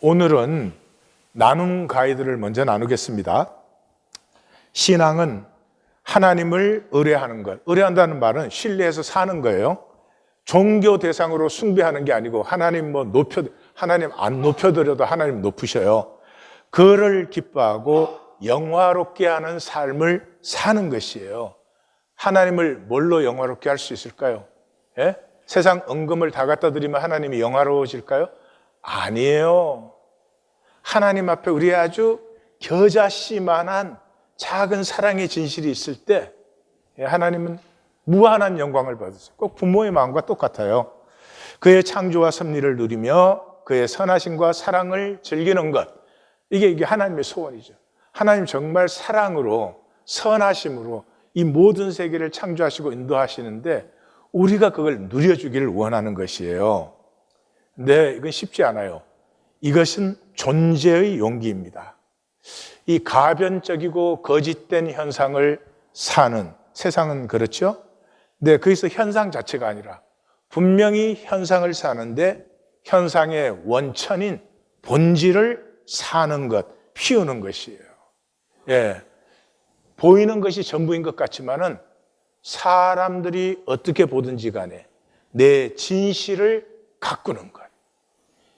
오늘은 나눔 가이드를 먼저 나누겠습니다. 신앙은 하나님을 의뢰하는 것. 의뢰한다는 말은 신뢰해서 사는 거예요. 종교 대상으로 숭배하는 게 아니고 하나님 안 높여드려도 하나님 높으셔요. 그를 기뻐하고 영화롭게 하는 삶을 사는 것이에요. 하나님을 뭘로 영화롭게 할 수 있을까요? 예? 세상 은금을 다 갖다 드리면 하나님이 영화로워질까요? 아니에요. 하나님 앞에 우리 아주 겨자씨만한 작은 사랑의 진실이 있을 때 하나님은 무한한 영광을 받으세요. 꼭 부모의 마음과 똑같아요. 그의 창조와 섭리를 누리며 그의 선하심과 사랑을 즐기는 것. 이게 하나님의 소원이죠. 하나님 정말 사랑으로 선하심으로 이 모든 세계를 창조하시고 인도하시는데 우리가 그걸 누려주기를 원하는 것이에요. 근데 이건 쉽지 않아요. 이것은 존재의 용기입니다. 이 가변적이고 거짓된 현상을 사는 세상은 그렇죠? 근데 거기서 현상 자체가 아니라 분명히 현상을 사는데 현상의 원천인 본질을 사는 것, 피우는 것이에요. 예. 보이는 것이 전부인 것 같지만은 사람들이 어떻게 보든지 간에 내 진실을 가꾸는 것.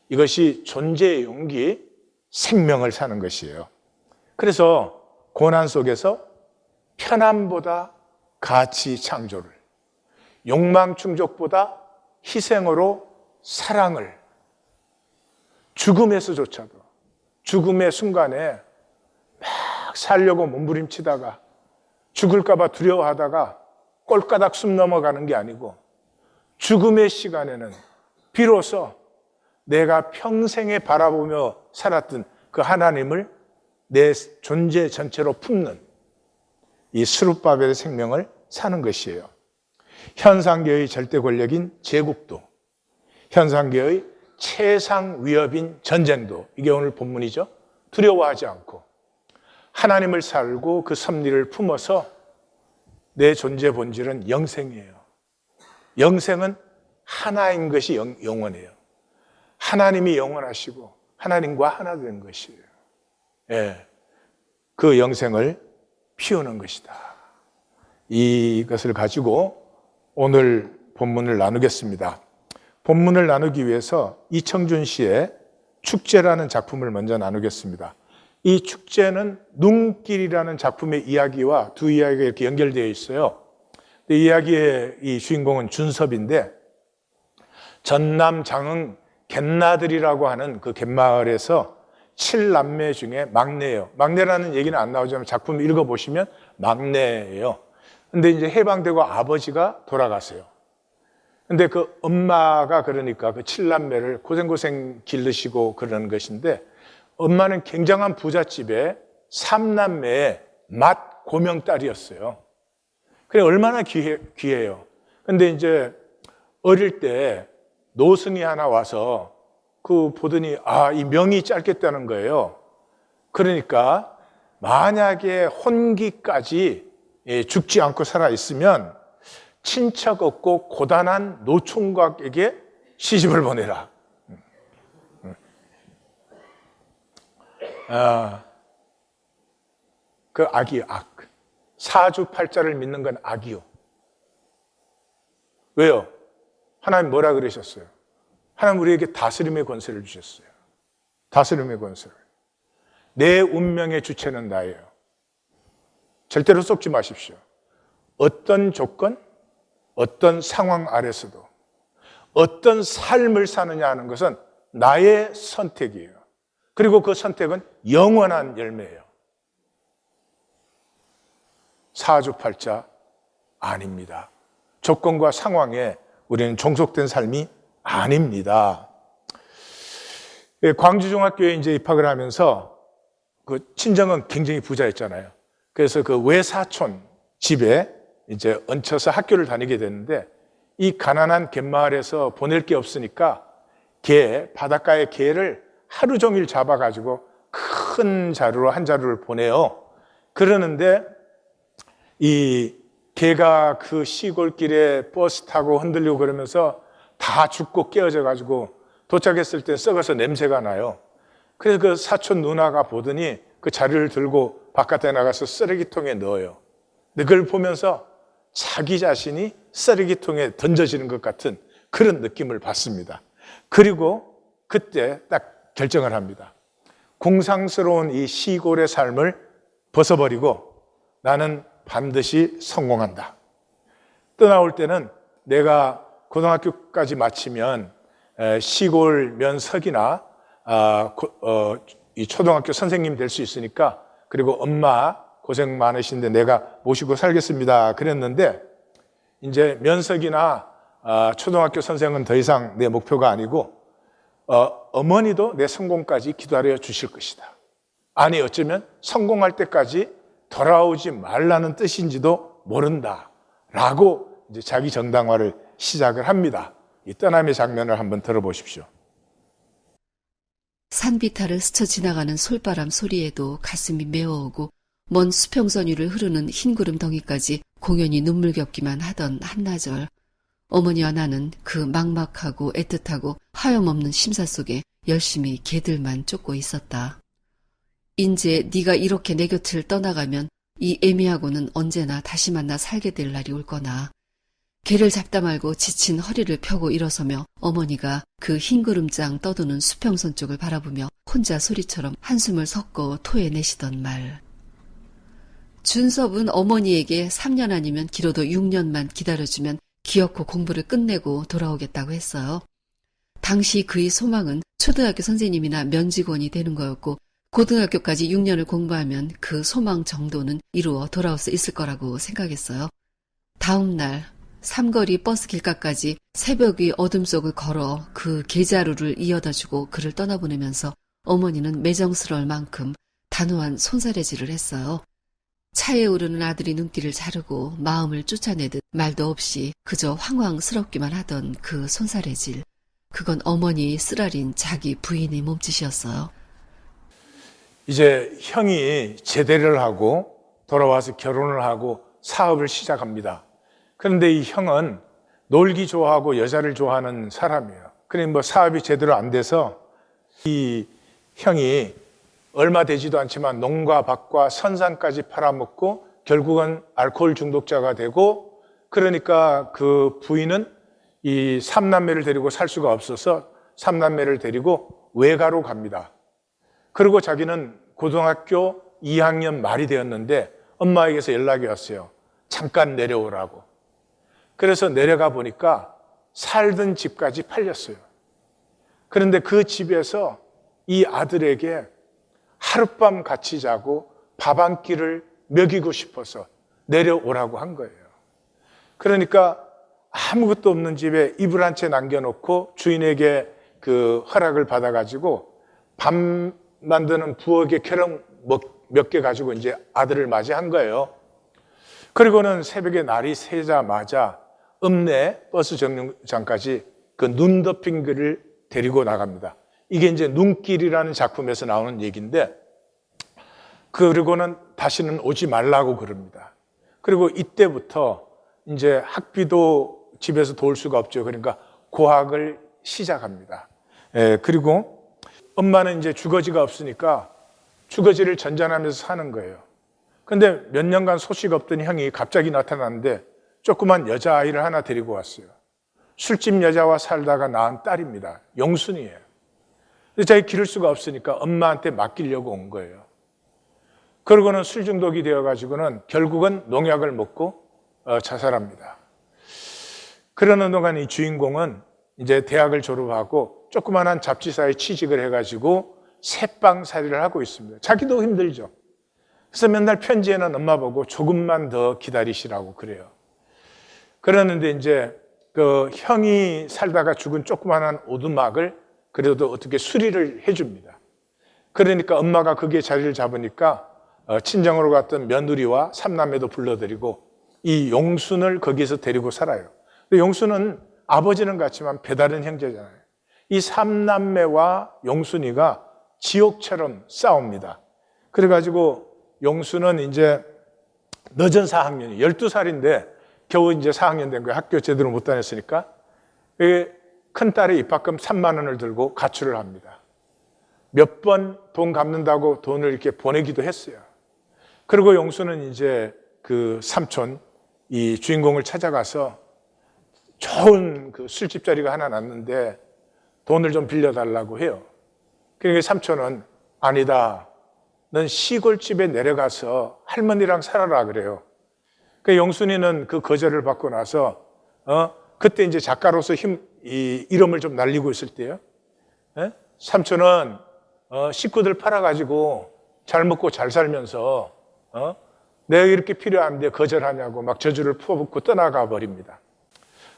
이것이 존재의 용기, 생명을 사는 것이에요. 그래서 고난 속에서 편안보다 가치 창조를, 욕망 충족보다 희생으로 사랑을, 죽음에서조차도 죽음의 순간에 막 살려고 몸부림치다가 죽을까 봐 두려워하다가 꼴까닥 숨 넘어가는 게 아니고 죽음의 시간에는 비로소 내가 평생에 바라보며 살았던 그 하나님을 내 존재 전체로 품는 이 스룹바벨의 생명을 사는 것이에요. 현상계의 절대 권력인 제국도, 현상계의 최상 위협인 전쟁도, 이게 오늘 본문이죠. 두려워하지 않고 하나님을 살고 그 섭리를 품어서 내 존재 본질은 영생이에요. 영생은 하나인 것이 영원해요. 하나님이 영원하시고 하나님과 하나 된 것이에요. 예, 그 영생을 피우는 것이다. 이것을 가지고 오늘 본문을 나누겠습니다. 본문을 나누기 위해서 이청준 씨의 축제라는 작품을 먼저 나누겠습니다. 이 축제는 눈길이라는 작품의 이야기와 두 이야기가 이렇게 연결되어 있어요. 이 이야기의 이 주인공은 준섭인데 전남 장흥 갯나들이라고 하는 그 갯마을에서 7남매 중에 막내예요. 막내라는 얘기는 안 나오지만 작품 읽어보시면 막내예요. 근데 이제 해방되고 아버지가 돌아가세요. 근데 그 엄마가 그러니까 그 7남매를 고생고생 기르시고 그러는 것인데 엄마는 굉장한 부잣집에 3남매의 맏 고명딸이었어요. 그래 얼마나 귀해요. 근데 이제 어릴 때 노승이 하나 와서 그 보더니 이 명이 짧겠다는 거예요. 그러니까 만약에 혼기까지 죽지 않고 살아 있으면 친척 없고 고단한 노총각에게 시집을 보내라. 그 악이요, 악. 사주팔자를 믿는 건 악이요. 왜요? 하나님 뭐라 그러셨어요? 하나님 우리에게 다스림의 권세를 주셨어요. 다스림의 권세를. 내 운명의 주체는 나예요. 절대로 속지 마십시오. 어떤 조건, 어떤 상황 아래서도 어떤 삶을 사느냐 하는 것은 나의 선택이에요. 그리고 그 선택은 영원한 열매예요. 사주팔자 아닙니다. 조건과 상황에 우리는 종속된 삶이 아닙니다. 광주종합교회에 이제 입학을 하면서 그 친정은 굉장히 부자였잖아요. 그래서 그 외사촌 집에 이제 얹혀서 학교를 다니게 됐는데 이 가난한 갯마을에서 보낼 게 없으니까 바닷가의 게를 하루 종일 잡아가지고 큰 자루로 한 자루를 보내요. 그러는데 이 개가 그 시골길에 버스 타고 흔들리고 그러면서 다 죽고 깨어져 가지고 도착했을 때 썩어서 냄새가 나요. 그래서 그 사촌 누나가 보더니 그 자리를 들고 바깥에 나가서 쓰레기통에 넣어요. 근데 그걸 보면서 자기 자신이 쓰레기통에 던져지는 것 같은 그런 느낌을 받습니다. 그리고 그때 딱 결정을 합니다. 공상스러운 이 시골의 삶을 벗어버리고 나는 반드시 성공한다. 떠나올 때는 내가 고등학교까지 마치면 시골 면석이나 이 초등학교 선생님 될 수 있으니까, 그리고 엄마 고생 많으신데 내가 모시고 살겠습니다. 그랬는데 이제 면석이나 초등학교 선생은 더 이상 내 목표가 아니고 어머니도 내 성공까지 기다려 주실 것이다. 아니 어쩌면 성공할 때까지 돌아오지 말라는 뜻인지도 모른다 라고 이제 자기 정당화를 시작을 합니다. 이 떠남의 장면을 한번 들어보십시오. 산비탈을 스쳐 지나가는 솔바람 소리에도 가슴이 메어오고 먼 수평선 위를 흐르는 흰구름 덩이까지 공연히 눈물겹기만 하던 한나절, 어머니와 나는 그 막막하고 애틋하고 하염없는 심사 속에 열심히 개들만 쫓고 있었다. 인제 네가 이렇게 내 곁을 떠나가면 이 애미하고는 언제나 다시 만나 살게 될 날이 올 거나. 개를 잡다 말고 지친 허리를 펴고 일어서며 어머니가 그 흰구름장 떠도는 수평선 쪽을 바라보며 혼자 소리처럼 한숨을 섞어 토해내시던 말. 준섭은 어머니에게 3년 아니면 길어도 6년만 기다려주면 기어코 공부를 끝내고 돌아오겠다고 했어요. 당시 그의 소망은 초등학교 선생님이나 면직원이 되는 거였고 고등학교까지 6년을 공부하면 그 소망 정도는 이루어 돌아올 수 있을 거라고 생각했어요. 다음 날 삼거리 버스 길가까지 새벽의 어둠 속을 걸어 그 계자루를 이어다주고 그를 떠나보내면서 어머니는 매정스러울 만큼 단호한 손사래질을 했어요. 차에 오르는 아들이 눈길을 자르고 마음을 쫓아내듯 말도 없이 그저 황황스럽기만 하던 그 손사래질. 그건 어머니의 쓰라린 자기 부인의 몸짓이었어요. 이제 형이 제대를 하고 돌아와서 결혼을 하고 사업을 시작합니다. 그런데 이 형은 놀기 좋아하고 여자를 좋아하는 사람이에요. 그러니 뭐 사업이 제대로 안 돼서 이 형이 얼마 되지도 않지만 농과 밭과 선산까지 팔아먹고 결국은 알코올 중독자가 되고, 그러니까 그 부인은 이 삼남매를 데리고 살 수가 없어서 삼남매를 데리고 외가로 갑니다. 그리고 자기는 고등학교 2학년 말이 되었는데 엄마에게서 연락이 왔어요. 잠깐 내려오라고. 그래서 내려가 보니까 살던 집까지 팔렸어요. 그런데 그 집에서 이 아들에게 하룻밤 같이 자고 밥 한 끼를 먹이고 싶어서 내려오라고 한 거예요. 그러니까 아무것도 없는 집에 이불 한 채 남겨놓고 주인에게 그 허락을 받아가지고 밥 만드는 부엌에 계란 몇 개 가지고 이제 아들을 맞이한 거예요. 그리고는 새벽에 날이 새자마자 읍내 버스 정류장까지 그 눈 덮인 그를 데리고 나갑니다. 이게 이제 눈길이라는 작품에서 나오는 얘기인데, 그리고는 다시는 오지 말라고 그럽니다. 그리고 이때부터 이제 학비도 집에서 도울 수가 없죠. 그러니까 고학을 시작합니다. 그리고 엄마는 이제 주거지가 없으니까 주거지를 전전하면서 사는 거예요. 근데 몇 년간 소식 없던 형이 갑자기 나타났는데 조그만 여자아이를 하나 데리고 왔어요. 술집 여자와 살다가 낳은 딸입니다. 용순이에요. 근데 자기 기를 수가 없으니까 엄마한테 맡기려고 온 거예요. 그러고는 술 중독이 되어가지고는 결국은 농약을 먹고 자살합니다. 그러는 동안 이 주인공은 이제 대학을 졸업하고 조그만한 잡지사에 취직을 해가지고 새빵살이를 하고 있습니다. 자기도 힘들죠. 그래서 맨날 편지에는 엄마 보고 조금만 더 기다리시라고 그래요. 그러는데 이제 그 형이 살다가 죽은 조그만한 오두막을 그래도 어떻게 수리를 해줍니다. 그러니까 엄마가 거기에 자리를 잡으니까 친정으로 갔던 며느리와 삼남매도 불러들이고 이 용순을 거기서 데리고 살아요. 용순은 아버지는 같지만 배다른 형제잖아요. 이 삼남매와 용순이가 지옥처럼 싸웁니다. 그래가지고 용순은 이제 늦은 4학년이 12살인데 겨우 이제 4학년 된 거예요. 학교 제대로 못 다녔으니까. 큰 딸의 입학금 3만 원을 들고 가출을 합니다. 몇 번 돈 갚는다고 돈을 이렇게 보내기도 했어요. 그리고 용수는 이제 그 삼촌, 이 주인공을 찾아가서 좋은 그 술집 자리가 하나 났는데 돈을 좀 빌려달라고 해요. 그러니까 삼촌은 아니다. 넌 시골집에 내려가서 할머니랑 살아라 그래요. 그 용순이는 그 거절을 받고 나서 그때 이제 작가로서 이 이름을 좀 날리고 있을 때요. 삼촌은 식구들 팔아가지고 잘 먹고 잘 살면서 내가 이렇게 필요한데 거절하냐고 막 저주를 퍼붓고 떠나가 버립니다.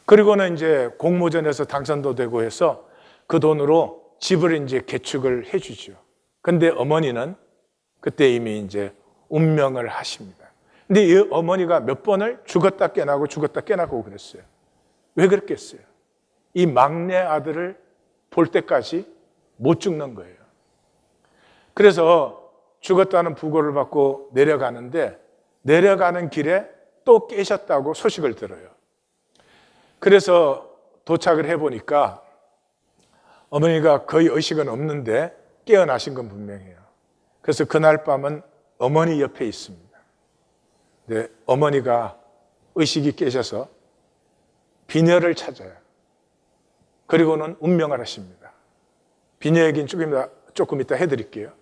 그리고는 이제 공모전에서 당선도 되고 해서 그 돈으로 집을 이제 개축을 해주죠. 근데 어머니는 그때 이미 이제 운명을 하십니다. 근데 이 어머니가 몇 번을 죽었다 깨나고 죽었다 깨나고 그랬어요. 왜 그랬겠어요? 이 막내 아들을 볼 때까지 못 죽는 거예요. 그래서 죽었다는 부고를 받고 내려가는데 내려가는 길에 또 깨셨다고 소식을 들어요. 그래서 도착을 해보니까 어머니가 거의 의식은 없는데 깨어나신 건 분명해요. 그래서 그날 밤은 어머니 옆에 있습니다. 네, 어머니가 의식이 깨셔서 비녀를 찾아요. 그리고는 운명을 하십니다. 비녀 얘기는 조금 이따 해드릴게요.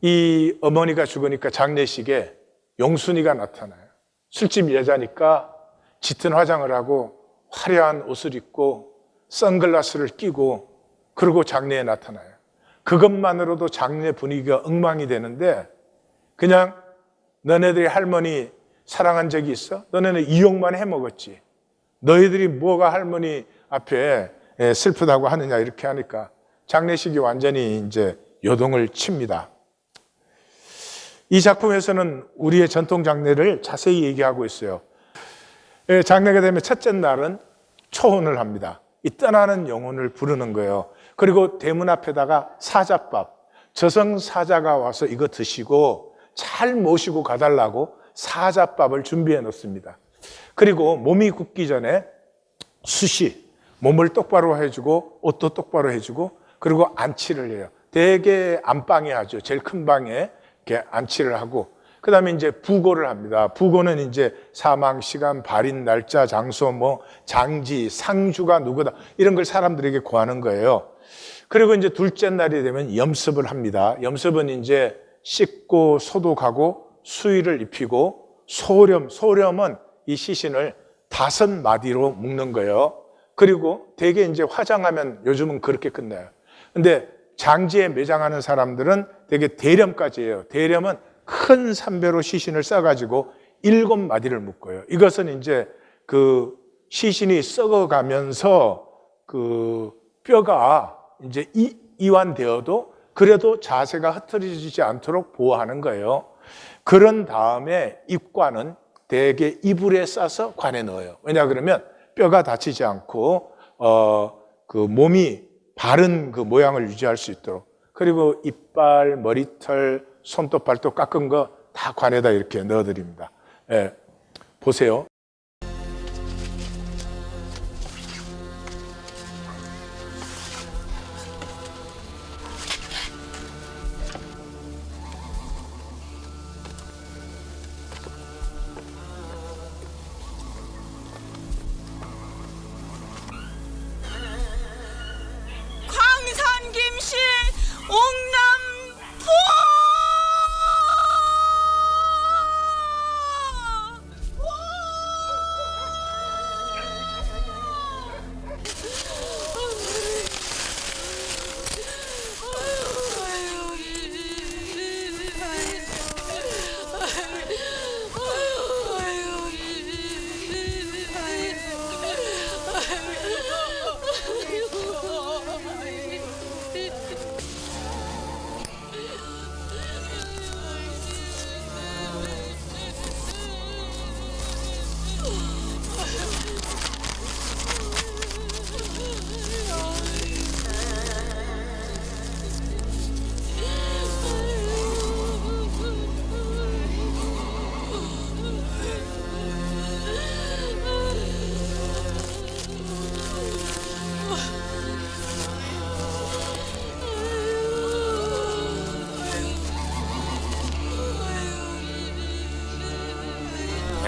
이 어머니가 죽으니까 장례식에 용순이가 나타나요. 술집 여자니까 짙은 화장을 하고 화려한 옷을 입고 선글라스를 끼고 그리고 장례에 나타나요. 그것만으로도 장례 분위기가 엉망이 되는데 그냥 너네들이 할머니 사랑한 적이 있어? 너네는 이욕만 해먹었지. 너희들이 뭐가 할머니 앞에 슬프다고 하느냐 이렇게 하니까 장례식이 완전히 이제 요동을 칩니다. 이 작품에서는 우리의 전통 장례를 자세히 얘기하고 있어요. 장례가 되면 첫째 날은 초혼을 합니다. 이 떠나는 영혼을 부르는 거예요. 그리고 대문 앞에다가 사자밥, 저승사자가 와서 이거 드시고 잘 모시고 가달라고 사자밥을 준비해 놓습니다. 그리고 몸이 굳기 전에 수시, 몸을 똑바로 해주고 옷도 똑바로 해주고 그리고 안치를 해요. 대개 안방에 하죠. 제일 큰 방에 이렇게 안치를 하고 그 다음에 이제 부고를 합니다. 부고는 이제 사망 시간, 발인 날짜, 장소, 뭐 장지, 상주가 누구다 이런 걸 사람들에게 고하는 거예요. 그리고 이제 둘째 날이 되면 염습을 합니다. 염습은 이제 씻고 소독하고 수의를 입히고 소렴은 이 시신을 5마디로 묶는 거예요. 그리고 대개 이제 화장하면 요즘은 그렇게 끝나요. 근데 장지에 매장하는 사람들은 되게 대렴까지 해요. 대렴은 큰 삼배로 시신을 싸가지고 7마디를 묶어요. 이것은 이제 그 시신이 썩어가면서 그 뼈가 이제 이완되어도 그래도 자세가 흐트러지지 않도록 보호하는 거예요. 그런 다음에 입관은 대개 이불에 싸서 관에 넣어요. 왜냐 그러면 뼈가 다치지 않고 그 몸이 바른 그 모양을 유지할 수 있도록. 그리고 이빨, 머리털, 손톱, 발톱 깎은 거 다 관에다 이렇게 넣어드립니다. 예, 보세요. 광산김씨 옥남포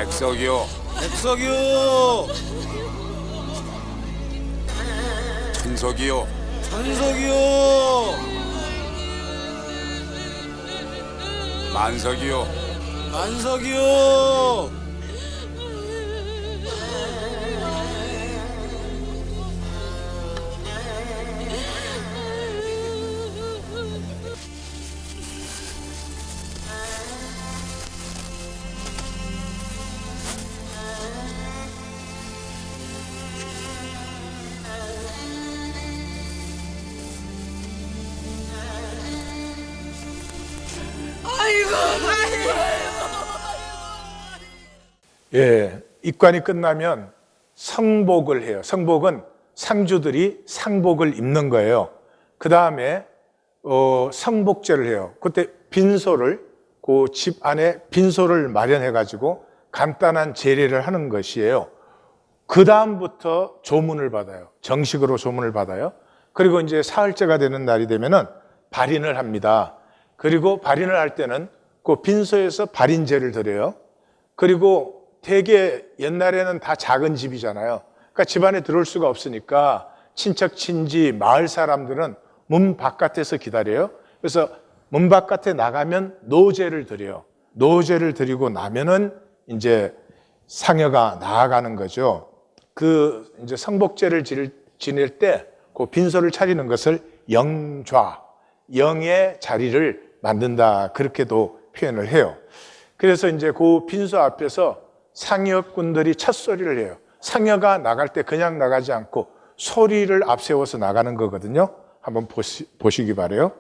백석이요. 백석이요. 천석이요. 천석이요. 만석이요. 만석이요. 예, 입관이 끝나면 성복을 해요. 성복은 상주들이 상복을 입는 거예요. 그 다음에 성복제를 해요. 그때 빈소를 그 집 안에 빈소를 마련해 가지고 간단한 제례를 하는 것이에요. 그 다음부터 조문을 받아요. 정식으로 조문을 받아요. 그리고 이제 사흘째가 되는 날이 되면은 발인을 합니다. 그리고 발인을 할 때는 그 빈소에서 발인제를 드려요. 그리고 되게 옛날에는 다 작은 집이잖아요. 그러니까 집 안에 들어올 수가 없으니까 친척, 친지, 마을 사람들은 문 바깥에서 기다려요. 그래서 문 바깥에 나가면 노제를 드려요. 노제를 드리고 나면은 이제 상여가 나아가는 거죠. 그 이제 성복제를 지낼 때 그 빈소를 차리는 것을 영좌, 영의 자리를 만든다. 그렇게도 표현을 해요. 그래서 이제 그 빈소 앞에서 상여꾼들이 첫 소리를 해요. 상여가 나갈 때 그냥 나가지 않고 소리를 앞세워서 나가는 거거든요. 한번 보시기 바라요.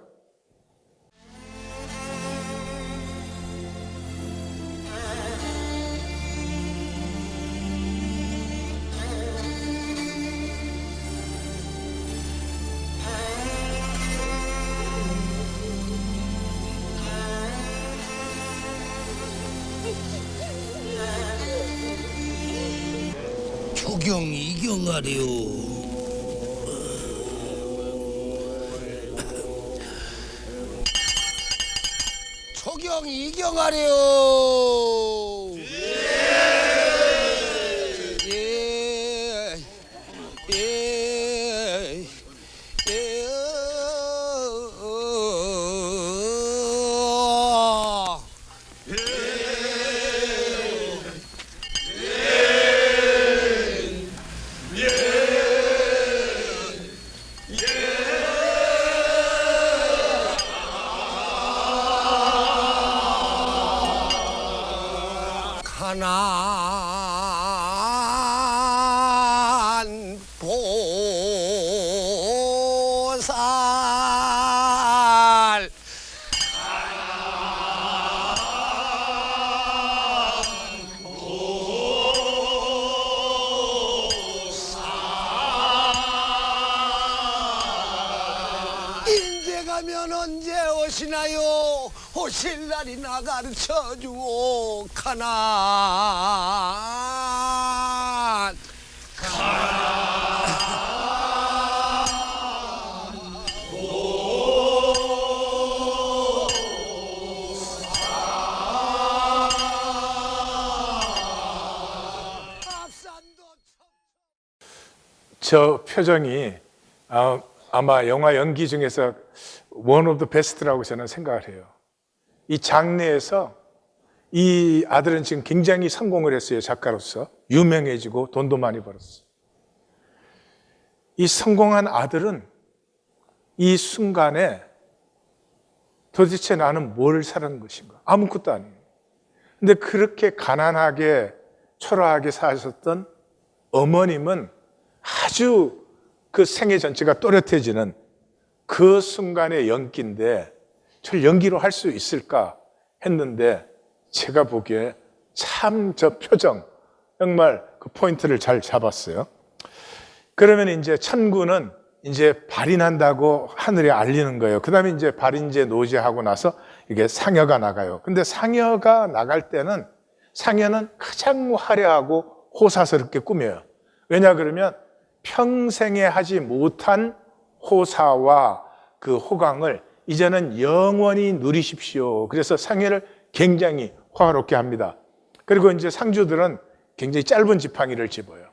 초경이 이경하래요. 초경이 이경하래요. 예. 예. 예. 가난 보살 인제 가면 언제 오시나요? 오실 날이나 가르쳐주오. 가난 저 표정이 아마 영화 연기 중에서 원 오브 더 베스트라고 저는 생각을 해요. 이 장례에서 이 아들은 지금 굉장히 성공을 했어요. 작가로서 유명해지고 돈도 많이 벌었어요. 이 성공한 아들은 이 순간에 도대체 나는 뭘 사는 것인가? 아무것도 아니에요. 근데 그렇게 가난하게 초라하게 사셨던 어머님은 아주 그 생애 전체가 또렷해지는 그 순간의 연기인데 저를 연기로 할 수 있을까 했는데 제가 보기에 참 저 표정 정말 그 포인트를 잘 잡았어요. 그러면 이제 천구는 이제 발인한다고 하늘에 알리는 거예요. 그 다음에 이제 발인제 노제하고 나서 이게 상여가 나가요. 근데 상여가 나갈 때는 상여는 가장 화려하고 호사스럽게 꾸며요. 왜냐 그러면 평생에 하지 못한 호사와 그 호강을 이제는 영원히 누리십시오. 그래서 상여를 굉장히 화롭게 합니다. 그리고 이제 상주들은 굉장히 짧은 지팡이를 집어요.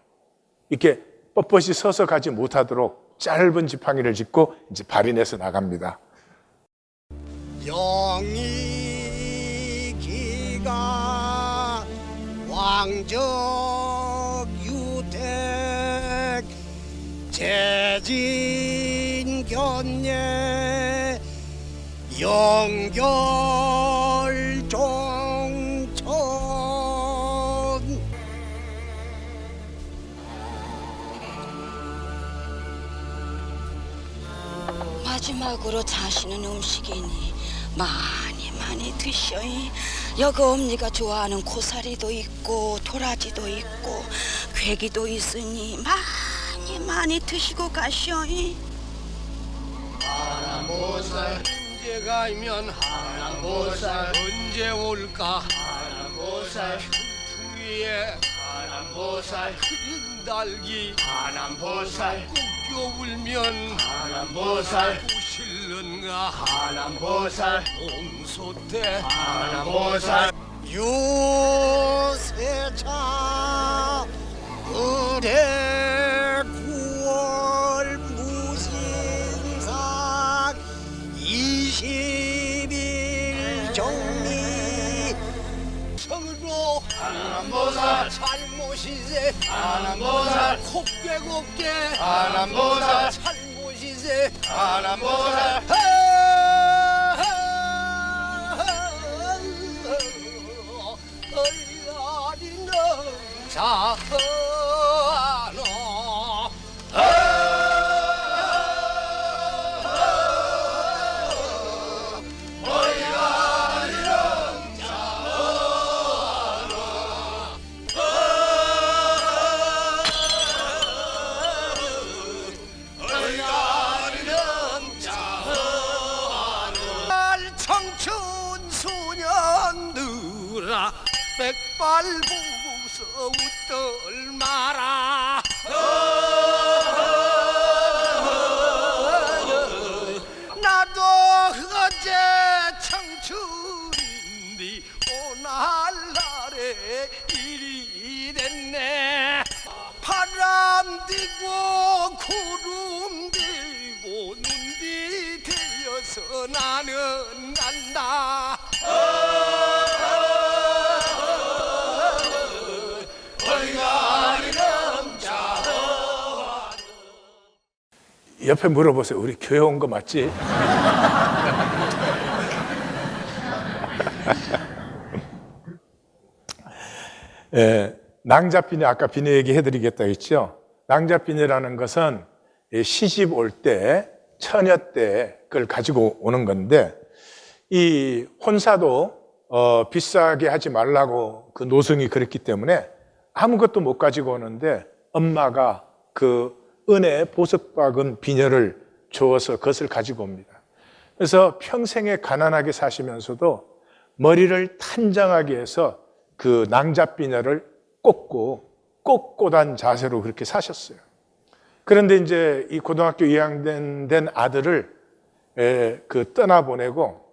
이렇게 뻣뻣이 서서 가지 못하도록 짧은 지팡이를 짚고 이제 발인해서 나갑니다. 영의기가 왕적 유택 재진견예 영결종천. 마지막으로 자시는 음식이니 많이 드셔이. 여기 엄니가 좋아하는 고사리도 있고 도라지도 있고 괴기도 있으니 많이 드시고 가시오이. 하남보살 언제 가면 하남보살 언제 올까 하남보살 풍 위에 하남보살 흐린 달기 하남보살 꿈껴 울면 하남보살 부실른가 하남보살 옹소태 하남보살 요세차 을의 9월 무신상 20일 정리 성으로 하남보살 잘못이세 하남보살 곱게 곱게 하남보살 잘못이세 하남보살 얼라리는 자너 청춘 소년들아 백발 보고서 웃들 마라. 나도 어제 청춘인데 오늘날에 일이 됐네. 바람 뛰고 구름 뛰고 눈비 되어서 나는 간다. 옆에 물어보세요. 우리 교회 온 거 맞지? 낭자비녀, 아까 비녀 얘기 해드리겠다 했죠? 낭자비녀라는 것은 시집 올 때, 처녀 때 그걸 가지고 오는 건데, 이 혼사도 비싸게 하지 말라고 그 노승이 그랬기 때문에 아무것도 못 가지고 오는데 엄마가 그 은에 보석 박은 비녀를 주어서 그것을 가지고 옵니다. 그래서 평생에 가난하게 사시면서도 머리를 탄장하게 해서 그 낭자비녀를 꼿꼿한 자세로 그렇게 사셨어요. 그런데 이제 이 고등학교 2학년 된 아들을 그 떠나보내고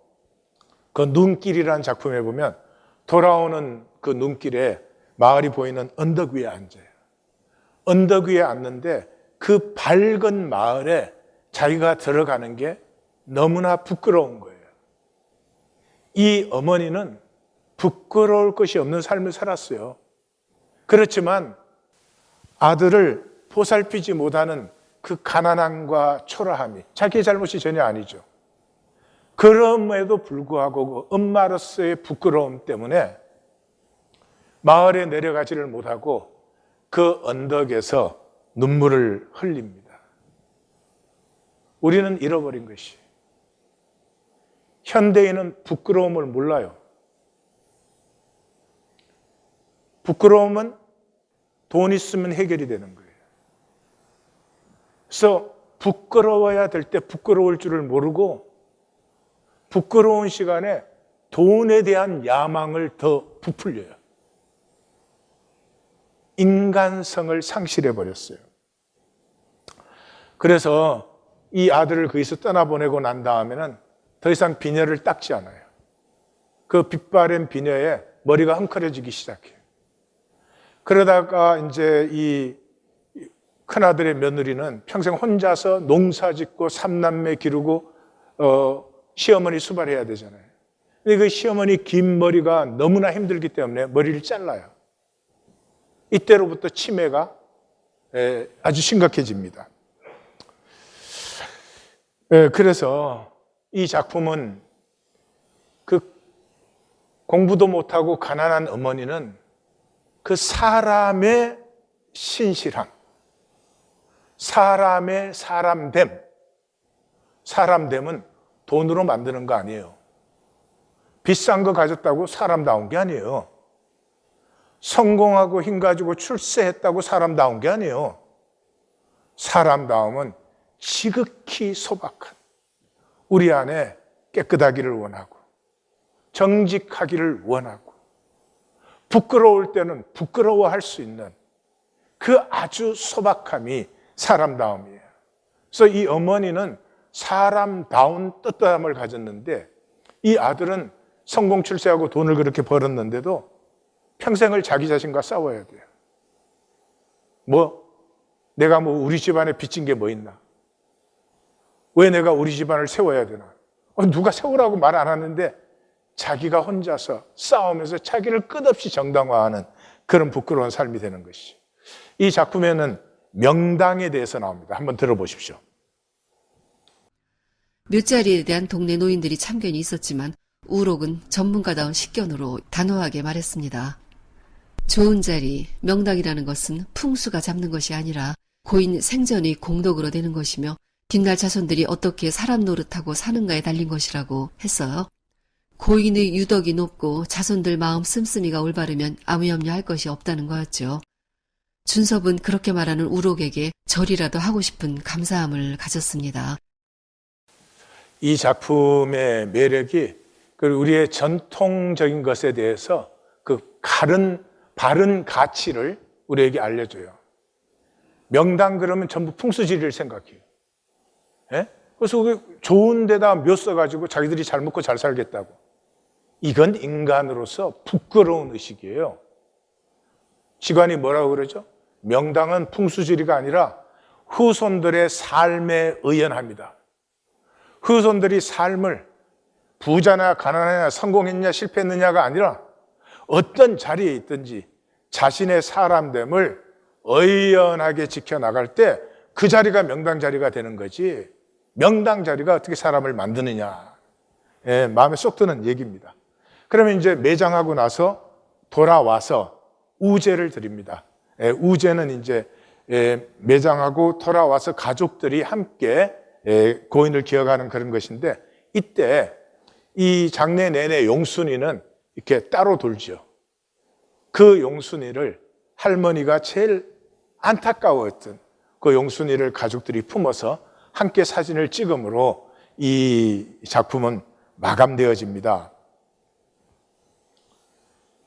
그 눈길이라는 작품에 보면 돌아오는 그 눈길에 마을이 보이는 언덕 위에 앉아요. 언덕 위에 앉는데 그 밝은 마을에 자기가 들어가는 게 너무나 부끄러운 거예요. 이 어머니는 부끄러울 것이 없는 삶을 살았어요. 그렇지만 아들을 보살피지 못하는 그 가난함과 초라함이 자기의 잘못이 전혀 아니죠. 그럼에도 불구하고 그 엄마로서의 부끄러움 때문에 마을에 내려가지를 못하고 그 언덕에서 눈물을 흘립니다. 우리는 잃어버린 것이. 현대인은 부끄러움을 몰라요. 부끄러움은 돈 있으면 해결이 되는 거예요. 그래서 부끄러워야 될 때 부끄러울 줄을 모르고 부끄러운 시간에 돈에 대한 야망을 더 부풀려요. 인간성을 상실해버렸어요. 그래서 이 아들을 거기서 떠나보내고 난 다음에는 더 이상 비녀를 닦지 않아요. 그 빛바랜 비녀에 머리가 헝클어지기 시작해요. 그러다가 이제 이 큰아들의 며느리는 평생 혼자서 농사 짓고 삼남매 기르고 시어머니 수발해야 되잖아요. 근데 그 시어머니 긴 머리가 너무나 힘들기 때문에 머리를 잘라요. 이때로부터 치매가 아주 심각해집니다. 그래서 이 작품은 그 공부도 못하고 가난한 어머니는 그 사람의 신실함, 사람의 사람됨은 돈으로 만드는 거 아니에요. 비싼 거 가졌다고 사람다운 게 아니에요. 성공하고 힘 가지고 출세했다고 사람다운 게 아니에요. 사람다움은 지극히 소박한, 우리 안에 깨끗하기를 원하고 정직하기를 원하고 부끄러울 때는 부끄러워할 수 있는 그 아주 소박함이 사람다움이에요. 그래서 이 어머니는 사람다운 떳떳함을 가졌는데 이 아들은 성공 출세하고 돈을 그렇게 벌었는데도 평생을 자기 자신과 싸워야 돼요. 내가 우리 집안에 빚진 게 뭐 있나? 왜 내가 우리 집안을 세워야 되나? 누가 세우라고 말 안 하는데 자기가 혼자서 싸우면서 자기를 끝없이 정당화하는 그런 부끄러운 삶이 되는 것이죠. 이 작품에는 명당에 대해서 나옵니다. 한번 들어보십시오. 묘자리에 대한 동네 노인들이 참견이 있었지만 우록은 전문가다운 식견으로 단호하게 말했습니다. 좋은 자리, 명당이라는 것은 풍수가 잡는 것이 아니라 고인 생전이 공덕으로 되는 것이며 뒷날 자손들이 어떻게 사람 노릇하고 사는가에 달린 것이라고 했어요. 고인의 유덕이 높고 자손들 마음 씀씀이가 올바르면 아무 염려할 것이 없다는 거였죠. 준섭은 그렇게 말하는 우록에게 절이라도 하고 싶은 감사함을 가졌습니다. 이 작품의 매력이 우리의 전통적인 것에 대해서 그 바른 가치를 우리에게 알려줘요. 명당 그러면 전부 풍수지리를 생각해요. 예? 그래서 좋은 데다 묘 써가지고 자기들이 잘 먹고 잘 살겠다고. 이건 인간으로서 부끄러운 의식이에요. 시관이 뭐라고 그러죠? 명당은 풍수지리가 아니라 후손들의 삶에 의연합니다. 후손들이 삶을 부자나 가난하냐 성공했냐 실패했느냐가 아니라 어떤 자리에 있든지 자신의 사람됨을 의연하게 지켜나갈 때 그 자리가 명당 자리가 되는 거지, 명당 자리가 어떻게 사람을 만드느냐, 마음에 쏙 드는 얘기입니다. 그러면 이제 매장하고 나서 돌아와서 우제를 드립니다. 우제는 이제 매장하고 돌아와서 가족들이 함께 고인을 기억하는 그런 것인데, 이때 이 장례 내내 용순이는 이렇게 따로 돌죠. 그 용순이를 할머니가 제일 안타까워했던 그 용순이를 가족들이 품어서 함께 사진을 찍음으로 이 작품은 마감되어집니다.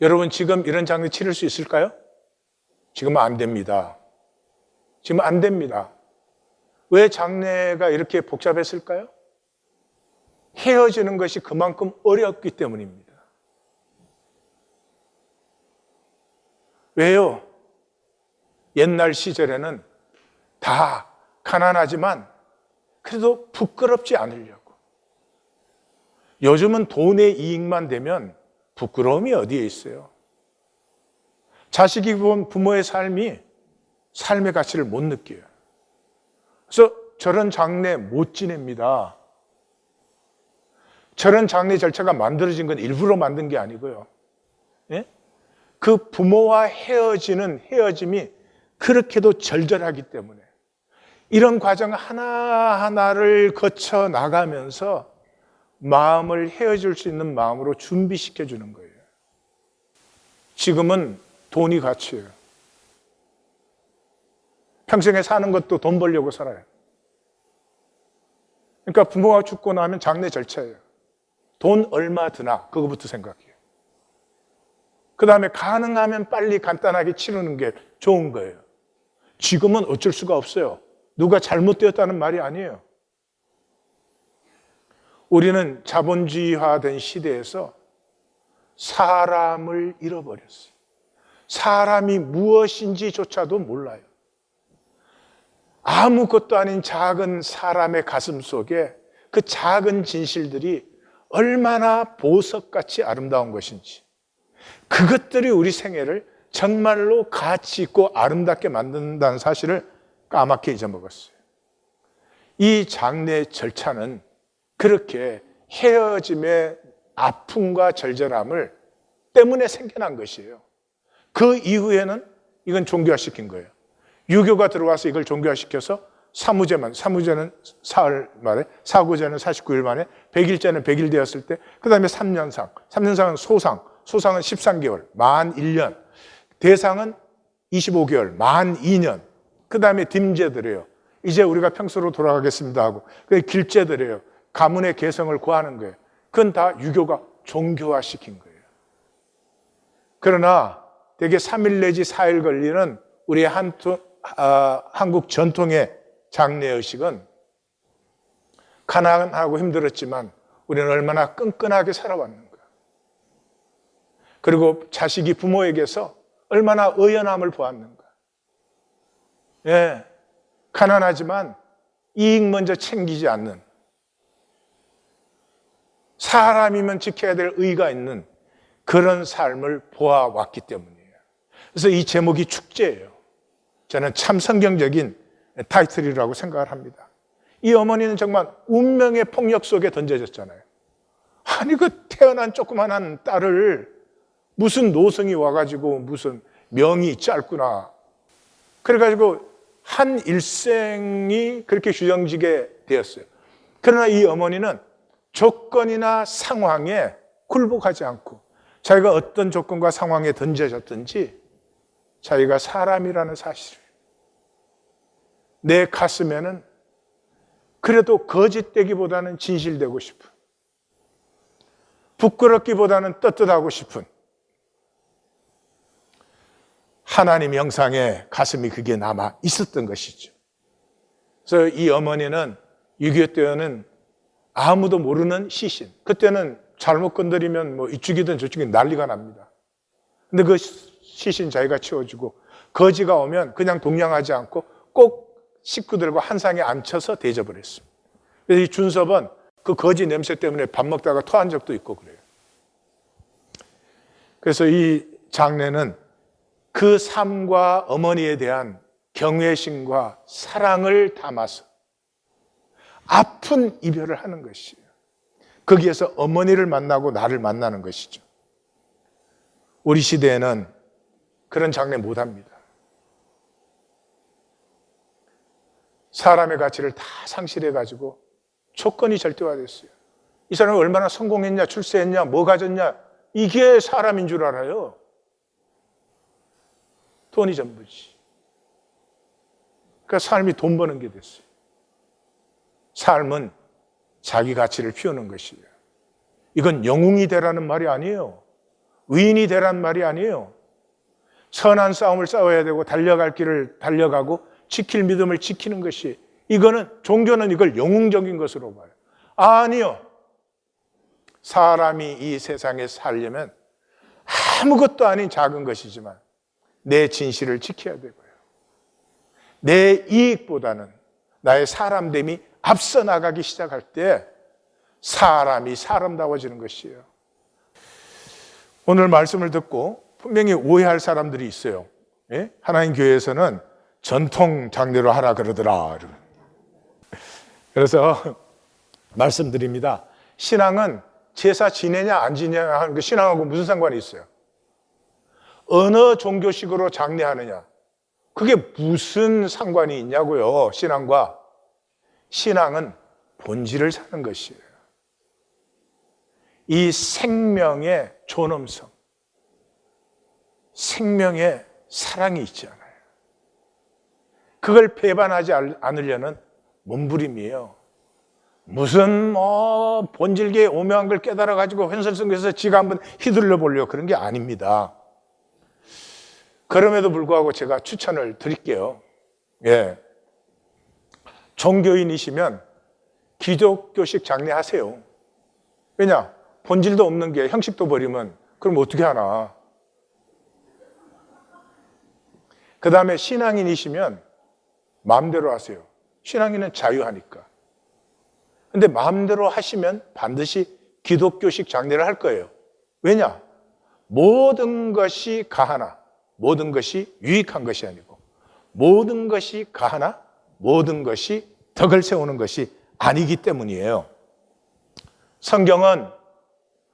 여러분, 지금 이런 장례 치를 수 있을까요? 지금은 안 됩니다. 지금 안 됩니다. 왜 장례가 이렇게 복잡했을까요? 헤어지는 것이 그만큼 어렵기 때문입니다. 왜요? 옛날 시절에는 다 가난하지만 그래도 부끄럽지 않으려고. 요즘은 돈의 이익만 되면 부끄러움이 어디에 있어요? 자식이 본 부모의 삶이 삶의 가치를 못 느껴요. 그래서 저런 장례 못 지냅니다. 저런 장례 절차가 만들어진 건 일부러 만든 게 아니고요. 예? 그 부모와 헤어짐이 그렇게도 절절하기 때문에 이런 과정 하나하나를 거쳐 나가면서 마음을 헤어질 수 있는 마음으로 준비시켜 주는 거예요. 지금은 돈이 가치예요. 평생에 사는 것도 돈 벌려고 살아요. 그러니까 부모가 죽고 나면 장례 절차예요. 돈 얼마 드나 그거부터 생각해요. 그 다음에 가능하면 빨리 간단하게 치르는 게 좋은 거예요. 지금은 어쩔 수가 없어요. 누가 잘못되었다는 말이 아니에요. 우리는 자본주의화된 시대에서 사람을 잃어버렸어요. 사람이 무엇인지조차도 몰라요. 아무것도 아닌 작은 사람의 가슴 속에 그 작은 진실들이 얼마나 보석같이 아름다운 것인지, 그것들이 우리 생애를 정말로 가치 있고 아름답게 만든다는 사실을 까맣게 잊어먹었어요. 이 장례 절차는 그렇게 헤어짐의 아픔과 절절함을 때문에 생겨난 것이에요. 그 이후에는 이건 종교화시킨 거예요. 유교가 들어와서 이걸 종교화시켜서 사무제는 사흘 만에, 사구제는 49일 만에, 100일제는 100일 되었을 때, 그 다음에 3년상, 3년상은 소상은 13개월, 만 1년, 대상은 25개월, 만 2년, 그 다음에 딤제들이에요. 이제 우리가 평소로 돌아가겠습니다 하고, 그 길제들이에요. 가문의 개성을 구하는 거예요. 그건 다 유교가 종교화시킨 거예요. 그러나 대개 3일 내지 4일 걸리는 우리 한국 전통의 장례의식은 가난하고 힘들었지만 우리는 얼마나 끈끈하게 살아왔는가. 그리고 자식이 부모에게서 얼마나 의연함을 보았는가. 예, 가난하지만 이익 먼저 챙기지 않는, 사람이면 지켜야 될 의의가 있는 그런 삶을 보아왔기 때문이에요. 그래서 이 제목이 축제예요. 저는 참 성경적인 타이틀이라고 생각을 합니다. 이 어머니는 정말 운명의 폭력 속에 던져졌잖아요. 아니, 그 태어난 조그만한 딸을 무슨 노성이 와가지고 무슨 명이 짧구나. 그래가지고 한 일생이 그렇게 휴정지게 되었어요. 그러나 이 어머니는 조건이나 상황에 굴복하지 않고 자기가 어떤 조건과 상황에 던져졌든지 자기가 사람이라는 사실을, 내 가슴에는 그래도 거짓되기보다는 진실되고 싶은, 부끄럽기보다는 떳떳하고 싶은 하나님 형상에 가슴이 그게 남아 있었던 것이죠. 그래서 이 어머니는 6.25 때는 아무도 모르는 시신, 그때는 잘못 건드리면 뭐 이쪽이든 저쪽이든 난리가 납니다. 근데 그 시신 자기가 치워주고, 거지가 오면 그냥 동냥하지 않고 꼭 식구들과 한 상에 앉혀서 대접을 했습니다. 그래서 이 준섭은 그 거지 냄새 때문에 밥 먹다가 토한 적도 있고 그래요. 그래서 이 장례는 그 삶과 어머니에 대한 경외심과 사랑을 담아서 아픈 이별을 하는 것이에요. 거기에서 어머니를 만나고 나를 만나는 것이죠. 우리 시대에는 그런 장례 못합니다. 사람의 가치를 다 상실해가지고 조건이 절대화됐어요. 이 사람이 얼마나 성공했냐, 출세했냐, 뭐 가졌냐, 이게 사람인 줄 알아요. 돈이 전부지. 그러니까 삶이 돈 버는 게 됐어요. 삶은 자기 가치를 피우는 것이에요. 이건 영웅이 되라는 말이 아니에요. 위인이 되라는 말이 아니에요. 선한 싸움을 싸워야 되고 달려갈 길을 달려가고 지킬 믿음을 지키는 것이, 이거는 종교는 이걸 영웅적인 것으로 봐요. 아니요. 사람이 이 세상에 살려면 아무것도 아닌 작은 것이지만 내 진실을 지켜야 되고요. 내 이익보다는 나의 사람됨이 앞서 나가기 시작할 때 사람이 사람다워지는 것이에요. 오늘 말씀을 듣고 분명히 오해할 사람들이 있어요. 예? 하나님 교회에서는 전통 장례로 하라 그러더라. 그래서 말씀드립니다. 신앙은 제사 지내냐 안 지내냐 하는 그 신앙하고 무슨 상관이 있어요? 어느 종교식으로 장례하느냐, 그게 무슨 상관이 있냐고요. 신앙과. 신앙은 본질을 사는 것이에요. 이 생명의 존엄성, 생명의 사랑이 있지 않아요. 그걸 배반하지 않으려는 몸부림이에요. 무슨 본질계의 오묘한 걸 깨달아가지고 횡설성에서 지가 한번 휘둘러 보려고 그런 게 아닙니다. 그럼에도 불구하고 제가 추천을 드릴게요. 예. 종교인이시면 기독교식 장례하세요. 왜냐? 본질도 없는 게 형식도 버리면 그럼 어떻게 하나? 그 다음에 신앙인이시면 마음대로 하세요. 신앙인은 자유하니까. 근데 마음대로 하시면 반드시 기독교식 장례를 할 거예요. 왜냐? 모든 것이 가하나 모든 것이 유익한 것이 아니고, 모든 것이 가하나 모든 것이 덕을 세우는 것이 아니기 때문이에요. 성경은,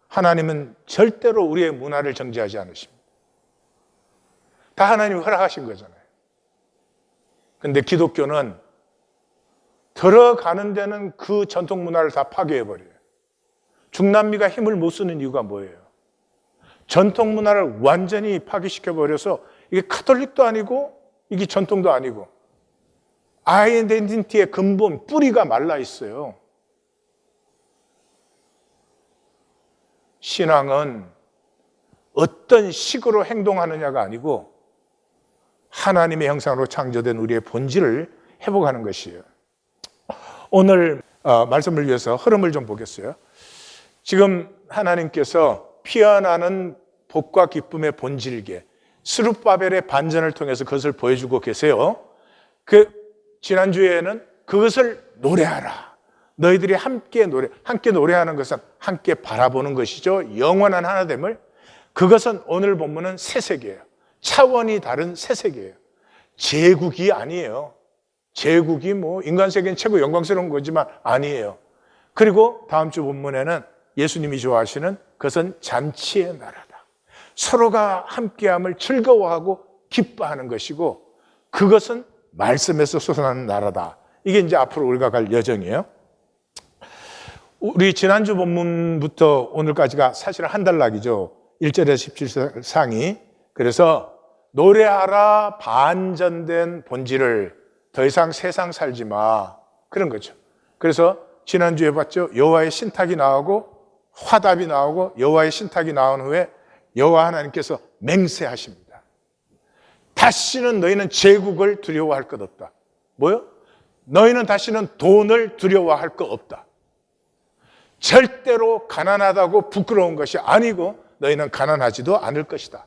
하나님은 절대로 우리의 문화를 정지하지 않으십니다. 다 하나님이 허락하신 거잖아요. 근데 기독교는 들어가는 데는 그 전통 문화를 다 파괴해버려요. 중남미가 힘을 못 쓰는 이유가 뭐예요? 전통 문화를 완전히 파괴시켜버려서 이게 카톨릭도 아니고 이게 전통도 아니고 아이덴티티의 근본, 뿌리가 말라 있어요. 신앙은 어떤 식으로 행동하느냐가 아니고 하나님의 형상으로 창조된 우리의 본질을 회복하는 것이에요. 오늘 말씀을 위해서 흐름을 좀 보겠어요. 지금 하나님께서 피어나는 복과 기쁨의 본질계, 스룹바벨의 반전을 통해서 그것을 보여주고 계세요. 지난주에는 그것을 노래하라. 너희들이 함께 노래하는 것은 함께 바라보는 것이죠. 영원한 하나됨을. 그것은 오늘 본문은 새 세계예요. 차원이 다른 새 세계예요. 제국이 아니에요. 제국이 인간 세계는 최고 영광스러운 거지만 아니에요. 그리고 다음 주 본문에는 예수님이 좋아하시는 그것은 잔치의 나라다. 서로가 함께함을 즐거워하고 기뻐하는 것이고, 그것은 말씀에서 솟아나는 나라다. 이게 이제 앞으로 우리가 갈 여정이에요. 우리 지난주 본문부터 오늘까지가 사실은 한 단락이죠. 1절에서 17절 상이. 그래서 노래하라 반전된 본질을, 더 이상 세상 살지 마, 그런 거죠. 그래서 지난주에 봤죠. 여호와의 신탁이 나오고 화답이 나오고 여호와의 신탁이 나온 후에 여호와 하나님께서 맹세하십니다. 다시는 너희는 제국을 두려워할 것 없다. 뭐요? 너희는 다시는 돈을 두려워할 것 없다. 절대로 가난하다고 부끄러운 것이 아니고 너희는 가난하지도 않을 것이다.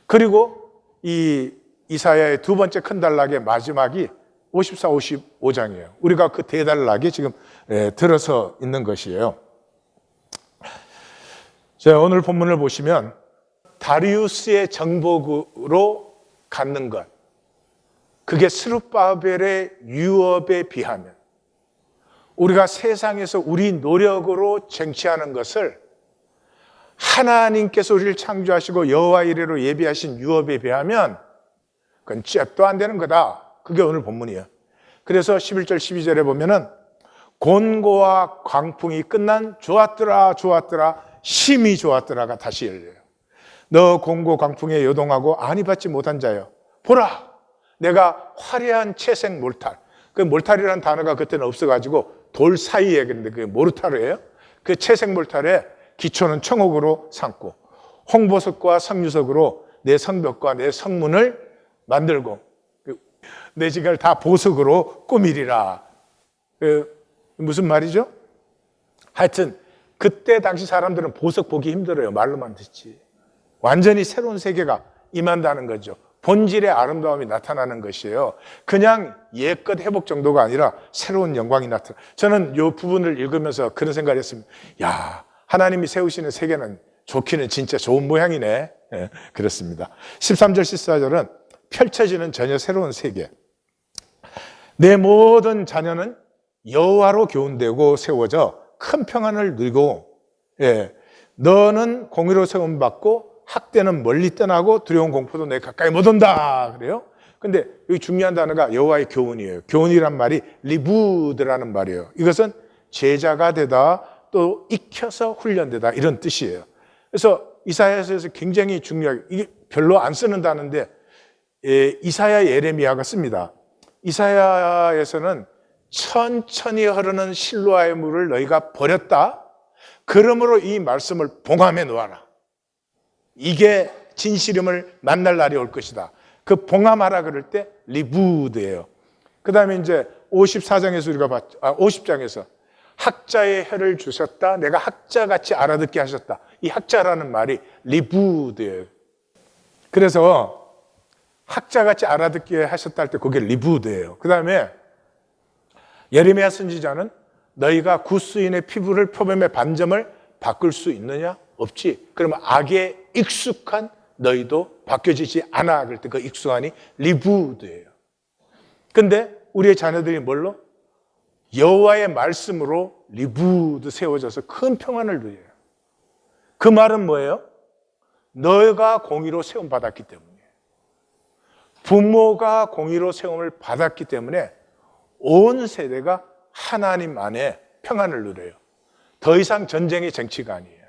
그리고 이 이사야의 두 번째 큰 단락의 마지막이 54, 55장이에요. 우리가 그 대단락이 지금 들어서 있는 것이에요. 자, 오늘 본문을 보시면 다리우스의 정복으로 갖는 것, 그게 스룹바벨의 유업에 비하면 우리가 세상에서 우리 노력으로 쟁취하는 것을 하나님께서 우리를 창조하시고 여호와 이레로 예비하신 유업에 비하면 그건 잽도 안 되는 거다. 그게 오늘 본문이에요. 그래서 11절 12절에 보면은 곤고와 광풍이 끝난 좋았더라 좋았더라 심히 좋았더라가 다시 열려요. 너 곤고 광풍에 요동하고 안위 받지 못한 자여, 보라 내가 화려한 채색 몰탈, 그 몰탈이라는 단어가 그때는 없어가지고 돌 사이에, 그런데 그게 모르타르예요. 그 채색 몰탈에 기초는 청옥으로 삼고 홍보석과 석류석으로 내 성벽과 내 성문을 만들고 내 집을 다 보석으로 꾸미리라. 무슨 말이죠? 하여튼 그때 당시 사람들은 보석 보기 힘들어요. 말로만 듣지. 완전히 새로운 세계가 임한다는 거죠. 본질의 아름다움이 나타나는 것이에요. 그냥 옛것 회복 정도가 아니라 새로운 영광이 나타나. 저는 이 부분을 읽으면서 그런 생각을 했습니다. 야, 하나님이 세우시는 세계는 좋기는 진짜 좋은 모양이네. 네, 그렇습니다. 13절 14절은 펼쳐지는 전혀 새로운 세계. 내 모든 자녀는 여호와로 교훈되고 세워져 큰 평안을 누리고, 너는 공의로 세움받고 학대는 멀리 떠나고 두려운 공포도 내 가까이 못 온다. 그래요? 근데 여기 중요한 단어가 여호와의 교훈이에요. 교훈이란 말이 리부드라는 말이에요. 이것은 제자가 되다, 또 익혀서 훈련되다, 이런 뜻이에요. 그래서 이사야서에서 굉장히 중요하게, 이게 별로 안 쓰는 단어인데 이사야 예레미야가 씁니다. 이사야에서는 천천히 흐르는 실로아의 물을 너희가 버렸다. 그러므로 이 말씀을 봉함해 놓아라. 이게 진실임을 만날 날이 올 것이다. 그 봉함하라 그럴 때 리부드예요. 그 다음에 이제 54장에서 우리가 봤죠. 50장에서 학자의 혀를 주셨다. 내가 학자같이 알아듣게 하셨다. 이 학자라는 말이 리부드예요. 그래서 학자같이 알아듣게 하셨다 할 때 그게 리부드예요. 그 다음에 예레미야 선지자는 너희가 구스인의 피부를 표범의 반점을 바꿀 수 있느냐? 없지. 그러면 악에 익숙한 너희도 바뀌어지지 않아. 그럴 때 그 익숙한이 리부드예요. 근데 우리의 자녀들이 뭘로? 여호와의 말씀으로 리부드 세워져서 큰 평안을 누려요. 그 말은 뭐예요? 너희가 공의로 세움 받았기 때문이에요. 부모가 공의로 세움을 받았기 때문에 온 세대가 하나님 안에 평안을 누려요. 더 이상 전쟁의 정치가 아니에요.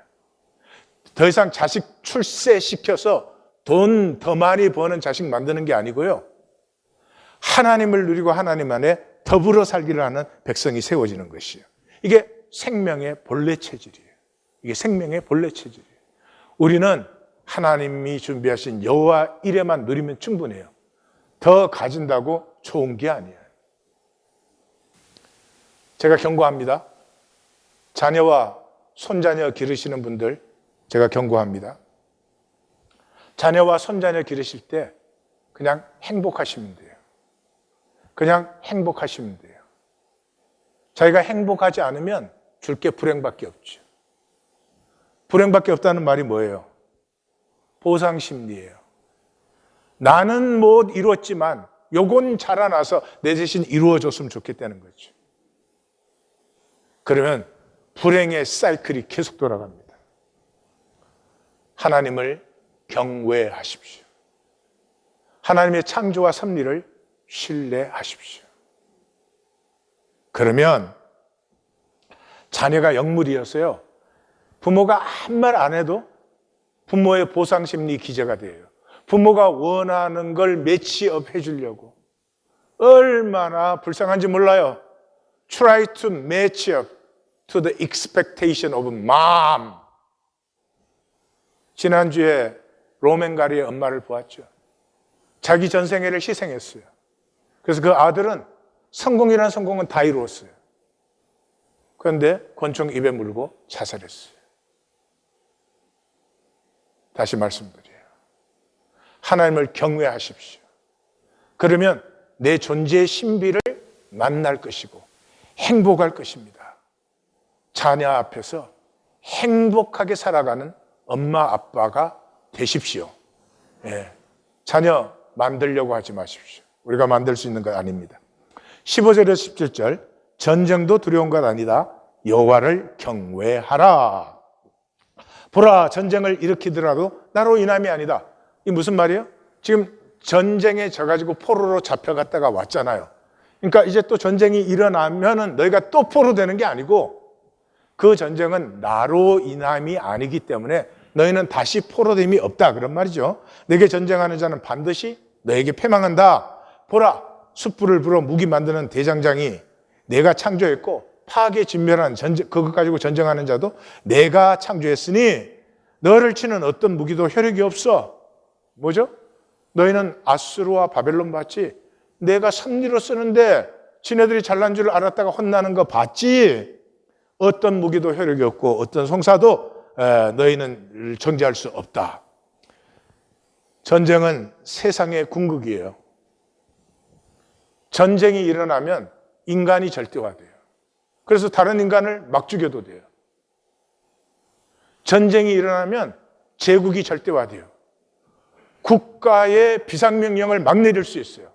더 이상 자식 출세시켜서 돈 더 많이 버는 자식 만드는 게 아니고요. 하나님을 누리고 하나님 안에 더불어 살기를 하는 백성이 세워지는 것이에요. 이게 생명의 본래 체질이에요. 이게 생명의 본래 체질이에요. 우리는 하나님이 준비하신 여호와 이레만 누리면 충분해요. 더 가진다고 좋은 게 아니에요. 제가 경고합니다. 자녀와 손자녀 기르시는 분들 제가 경고합니다. 자녀와 손자녀 기르실 때 그냥 행복하시면 돼요. 그냥 행복하시면 돼요. 자기가 행복하지 않으면 줄 게 불행밖에 없죠. 불행밖에 없다는 말이 뭐예요? 보상심리예요. 나는 못 이뤘지만 요건 자라나서 내 대신 이루어졌으면 좋겠다는 거죠. 그러면 불행의 사이클이 계속 돌아갑니다. 하나님을 경외하십시오. 하나님의 창조와 섭리를 신뢰하십시오. 그러면 자녀가 영물이어서요, 부모가 아무 말 안 해도 부모의 보상심리 기제가 돼요. 부모가 원하는 걸 매치업 해주려고 얼마나 불쌍한지 몰라요. Try to match up to the expectation of mom. 지난주에 로맨가리의 엄마를 보았죠. 자기 전생애를 희생했어요. 그래서 그 아들은 성공이라는 성공은 다 이루었어요. 그런데 권총 입에 물고 자살했어요. 다시 말씀드려요. 하나님을 경외하십시오. 그러면 내 존재의 신비를 만날 것이고 행복할 것입니다. 자녀 앞에서 행복하게 살아가는 엄마 아빠가 되십시오. 예. 자녀 만들려고 하지 마십시오. 우리가 만들 수 있는 것 아닙니다. 15절에서 17절 전쟁도 두려운 것 아니다. 여호와를 경외하라. 보라, 전쟁을 일으키더라도 나로 인함이 아니다. 이 무슨 말이에요? 지금 전쟁에 져가지고 포로로 잡혀갔다가 왔잖아요. 그러니까 이제 또 전쟁이 일어나면은 너희가 또 포로 되는 게 아니고 그 전쟁은 나로 인함이 아니기 때문에 너희는 다시 포로됨이 없다. 그런 말이죠. 내게 전쟁하는 자는 반드시 너에게 패망한다. 보라, 숯불을 불어 무기 만드는 대장장이 내가 창조했고 파괴 진멸한 그것 가지고 전쟁하는 자도 내가 창조했으니 너를 치는 어떤 무기도 혈육이 없어. 뭐죠? 너희는 아수르와 바벨론 봤지? 내가 섭리로 쓰는데 지네들이 잘난 줄 알았다가 혼나는 거 봤지? 어떤 무기도 혈육이 없고 어떤 송사도 너희는 정죄할 수 없다. 전쟁은 세상의 궁극이에요. 전쟁이 일어나면 인간이 절대화돼요. 그래서 다른 인간을 막 죽여도 돼요. 전쟁이 일어나면 제국이 절대화돼요. 국가의 비상명령을 막 내릴 수 있어요.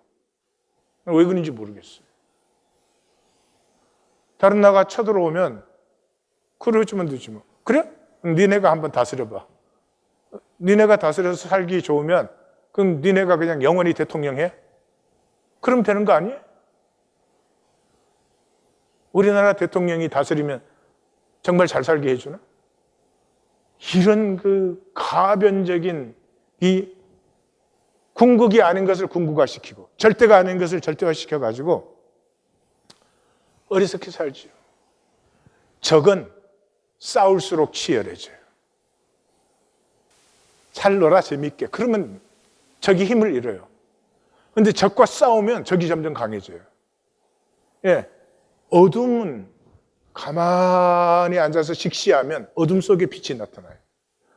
왜 그런지 모르겠어요. 다른 나라가 쳐들어오면 그러지면 되지 뭐. 그래? 니네가 한번 다스려봐. 니네가 다스려서 살기 좋으면 그럼 니네가 그냥 영원히 대통령 해? 그럼 되는 거 아니에요? 우리나라 대통령이 다스리면 정말 잘 살게 해주나? 이런 그 가변적인 이 궁극이 아닌 것을 궁극화시키고 절대가 아닌 것을 절대화시켜가지고 어리석게 살지요. 적은 싸울수록 치열해져요. 살놀아 재밌게. 그러면 적이 힘을 잃어요. 그런데 적과 싸우면 적이 점점 강해져요. 예, 어둠은 가만히 앉아서 직시하면 어둠 속에 빛이 나타나요.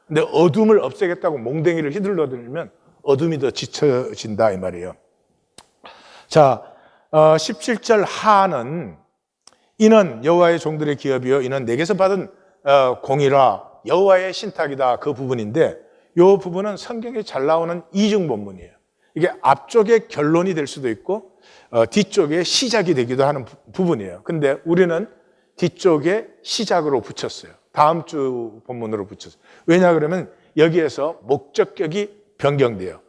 근데 어둠을 없애겠다고 몽댕이를 휘둘러 들면 어둠이 더 짙어진다 이 말이에요. 자, 17절 하는 이는 여호와의 종들의 기업이요 이는 내게서 받은 공이라 여호와의 신탁이다, 그 부분인데 이 부분은 성경에 잘 나오는 이중 본문이에요. 이게 앞쪽에 결론이 될 수도 있고 뒤쪽에 시작이 되기도 하는 부분이에요. 근데 우리는 뒤쪽에 시작으로 붙였어요. 다음 주 본문으로 붙였어요. 왜냐 그러면 여기에서 목적격이 변경돼요.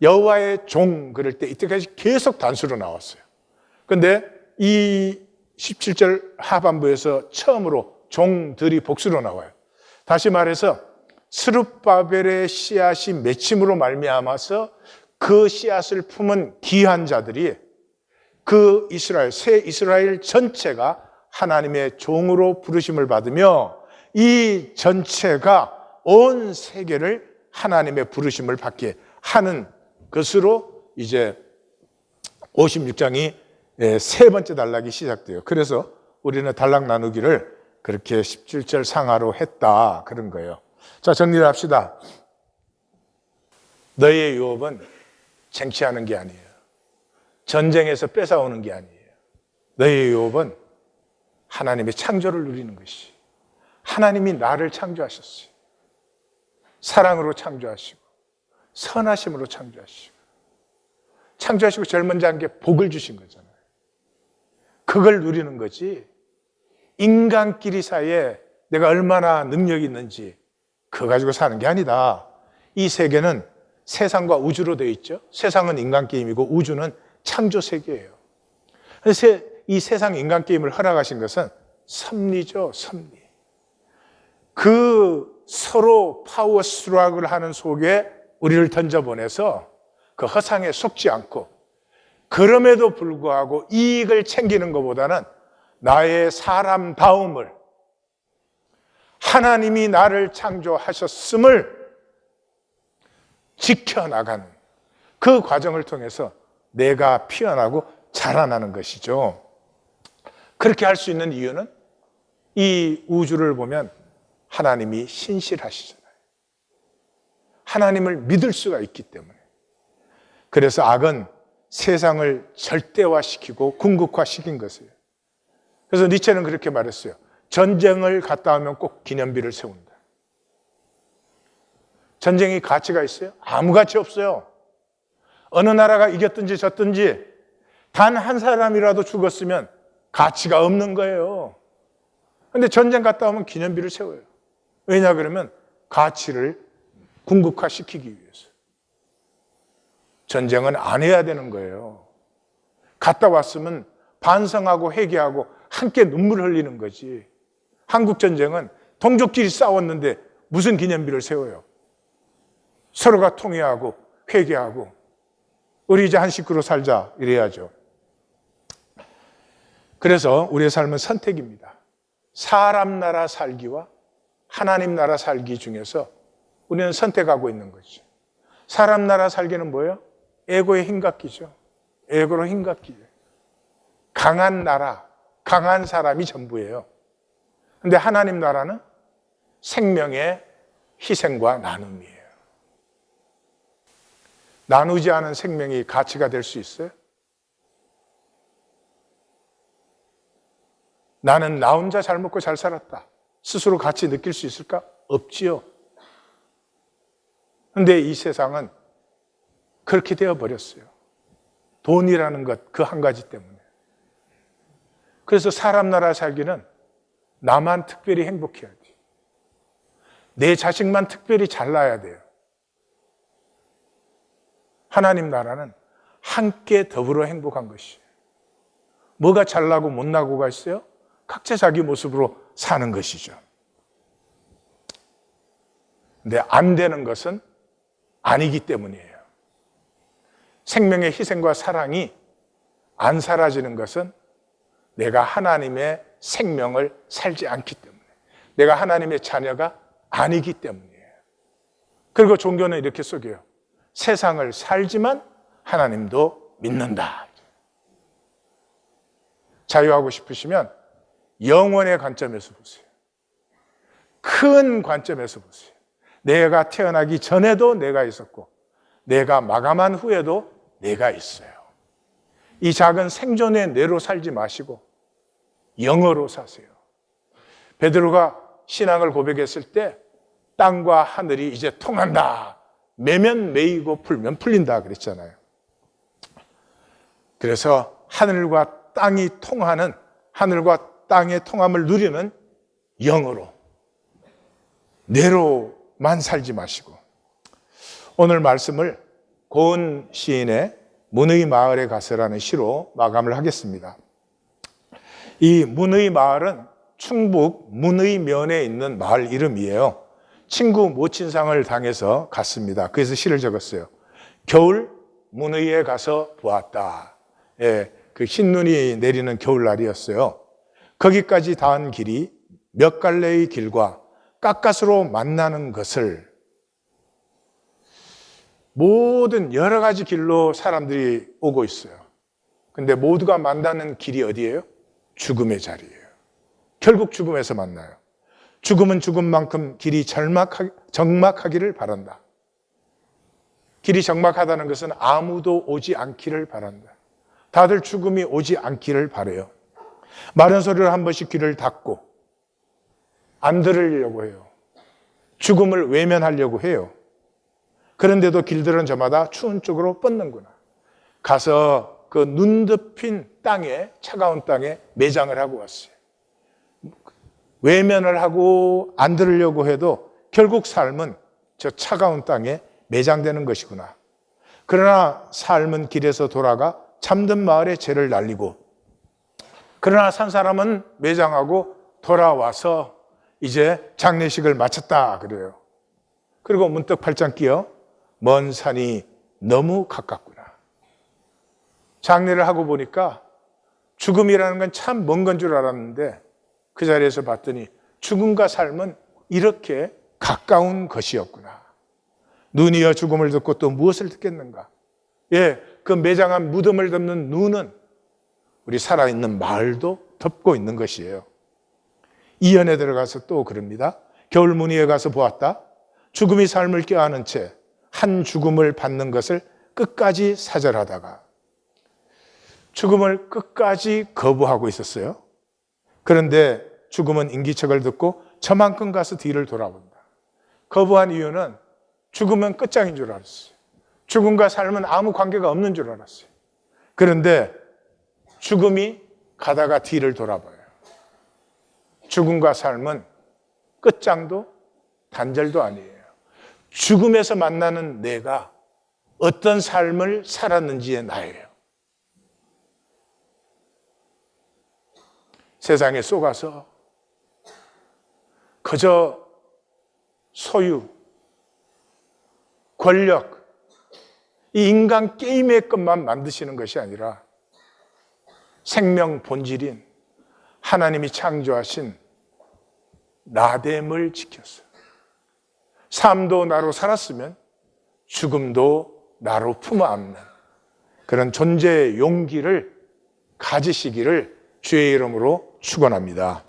여호와의 종 그럴 때 이때까지 계속 단수로 나왔어요. 근데 이 17절 하반부에서 처음으로 종들이 복수로 나와요. 다시 말해서 스룹바벨의 씨앗이 맺힘으로 말미암아서 그 씨앗을 품은 귀한 자들이 그 이스라엘, 새 이스라엘 전체가 하나님의 종으로 부르심을 받으며 이 전체가 온 세계를 하나님의 부르심을 받게 하는 것으로 이제 56장이 세 번째 단락이 시작돼요. 그래서 우리는 단락 나누기를 그렇게 17절 상하로 했다 그런 거예요. 자, 정리를 합시다. 너희의 유업은 쟁취하는 게 아니에요. 전쟁에서 뺏어오는 게 아니에요. 너희의 유업은 하나님의 창조를 누리는 것이. 하나님이 나를 창조하셨어요. 사랑으로 창조하시고 선하심으로 창조하시고 창조하시고 제일 먼저 한 게 복을 주신 거잖아요. 그걸 누리는 거지. 인간끼리 사이에 내가 얼마나 능력이 있는지 그거 가지고 사는 게 아니다. 이 세계는 세상과 우주로 되어 있죠. 세상은 인간 게임이고 우주는 창조 세계예요. 그래서 이 세상 인간 게임을 허락하신 것은 섭리죠, 섭리. 그 서로 파워 스트러글을 하는 속에 우리를 던져보내서 그 허상에 속지 않고 그럼에도 불구하고 이익을 챙기는 것보다는 나의 사람다움을 하나님이 나를 창조하셨음을 지켜나가는 그 과정을 통해서 내가 피어나고 자라나는 것이죠. 그렇게 할 수 있는 이유는 이 우주를 보면 하나님이 신실하시잖아요. 하나님을 믿을 수가 있기 때문에. 그래서 악은 세상을 절대화시키고 궁극화시킨 것이에요. 그래서 니체는 그렇게 말했어요. 전쟁을 갔다 오면 꼭 기념비를 세운다. 전쟁이 가치가 있어요? 아무 가치 없어요. 어느 나라가 이겼든지 졌든지 단 한 사람이라도 죽었으면 가치가 없는 거예요. 그런데 전쟁 갔다 오면 기념비를 세워요. 왜냐 그러면 가치를 궁극화시키기 위해서. 전쟁은 안 해야 되는 거예요. 갔다 왔으면 반성하고 회개하고 함께 눈물 흘리는 거지. 한국전쟁은 동족끼리 싸웠는데 무슨 기념비를 세워요? 서로가 통회하고 회개하고 우리 이제 한 식구로 살자 이래야죠. 그래서 우리의 삶은 선택입니다. 사람 나라 살기와 하나님 나라 살기 중에서 우리는 선택하고 있는 거죠. 사람 나라 살기는 뭐예요? 에고의 힘갖기죠. 에고로 힘갖기. 강한 나라, 강한 사람이 전부예요. 근데 하나님 나라는 생명의 희생과 나눔이에요. 나누지 않은 생명이 가치가 될 수 있어요? 나는 나 혼자 잘 먹고 잘 살았다. 스스로 가치 느낄 수 있을까? 없지요. 그런데 이 세상은 그렇게 되어버렸어요. 돈이라는 것, 그 한 가지 때문에. 그래서 사람 나라 살기는 나만 특별히 행복해야 돼요. 내 자식만 특별히 잘나야 돼요. 하나님 나라는 함께 더불어 행복한 것이에요. 뭐가 잘나고 못나고가 있어요? 각자 자기 모습으로 사는 것이죠. 근데 안 되는 것은 아니기 때문이에요. 생명의 희생과 사랑이 안 사라지는 것은 내가 하나님의 생명을 살지 않기 때문에, 내가 하나님의 자녀가 아니기 때문이에요. 그리고 종교는 이렇게 속여요. 세상을 살지만 하나님도 믿는다. 자유하고 싶으시면 영원의 관점에서 보세요. 큰 관점에서 보세요. 내가 태어나기 전에도 내가 있었고 내가 마감한 후에도 내가 있어요. 이 작은 생존의 뇌로 살지 마시고 영어로 사세요. 베드로가 신앙을 고백했을 때 땅과 하늘이 이제 통한다. 매면 매이고 풀면 풀린다 그랬잖아요. 그래서 하늘과 땅이 통하는, 하늘과 땅의 통함을 누리는 영으로, 뇌로만 살지 마시고, 오늘 말씀을 고은 시인의 문의 마을에 가서라는 시로 마감을 하겠습니다. 이 문의 마을은 충북 문의면에 있는 마을 이름이에요. 친구 모친상을 당해서 갔습니다. 그래서 시를 적었어요. 겨울 문의에 가서 보았다. 예, 그 흰눈이 내리는 겨울날이었어요. 거기까지 닿은 길이 몇 갈래의 길과 깎아스로 만나는 것을, 모든 여러 가지 길로 사람들이 오고 있어요. 근데 모두가 만나는 길이 어디예요? 죽음의 자리예요. 결국 죽음에서 만나요. 죽음은 죽음만큼 길이 적막하기를 바란다. 길이 적막하다는 것은 아무도 오지 않기를 바란다. 다들 죽음이 오지 않기를 바라요. 마른 소리로 한 번씩 귀를 닫고 안 들으려고 해요. 죽음을 외면하려고 해요. 그런데도 길들은 저마다 추운 쪽으로 뻗는구나. 가서 그 눈 덮인 땅에, 차가운 땅에 매장을 하고 왔어요. 외면을 하고 안 들으려고 해도 결국 삶은 저 차가운 땅에 매장되는 것이구나. 그러나 삶은 길에서 돌아가 잠든 마을에 죄를 날리고, 그러나 산 사람은 매장하고 돌아와서 이제 장례식을 마쳤다 그래요. 그리고 문득 팔짱 끼어 먼 산이 너무 가깝구나. 장례를 하고 보니까 죽음이라는 건 참 먼 건 줄 알았는데 그 자리에서 봤더니 죽음과 삶은 이렇게 가까운 것이었구나. 눈이여 죽음을 듣고 또 무엇을 듣겠는가? 예, 그 매장한 무덤을 덮는 눈은 우리 살아있는 마을도 덮고 있는 것이에요. 이연에 들어가서 또 그럽니다. 겨울 문의에 가서 보았다. 죽음이 삶을 껴안은 채 한 죽음을 받는 것을 끝까지 사절하다가 죽음을 끝까지 거부하고 있었어요. 그런데 죽음은 인기척을 듣고 저만큼 가서 뒤를 돌아본다. 거부한 이유는 죽음은 끝장인 줄 알았어요. 죽음과 삶은 아무 관계가 없는 줄 알았어요. 그런데 죽음이 가다가 뒤를 돌아봐요. 죽음과 삶은 끝장도 단절도 아니에요. 죽음에서 만나는 내가 어떤 삶을 살았는지의 나예요. 세상에 쏘가서 그저 소유, 권력, 이 인간 게임의 것만 만드시는 것이 아니라 생명 본질인 하나님이 창조하신 나됨을 지켰어요. 삶도 나로 살았으면 죽음도 나로 품어안는 그런 존재의 용기를 가지시기를 주의 이름으로 축원합니다.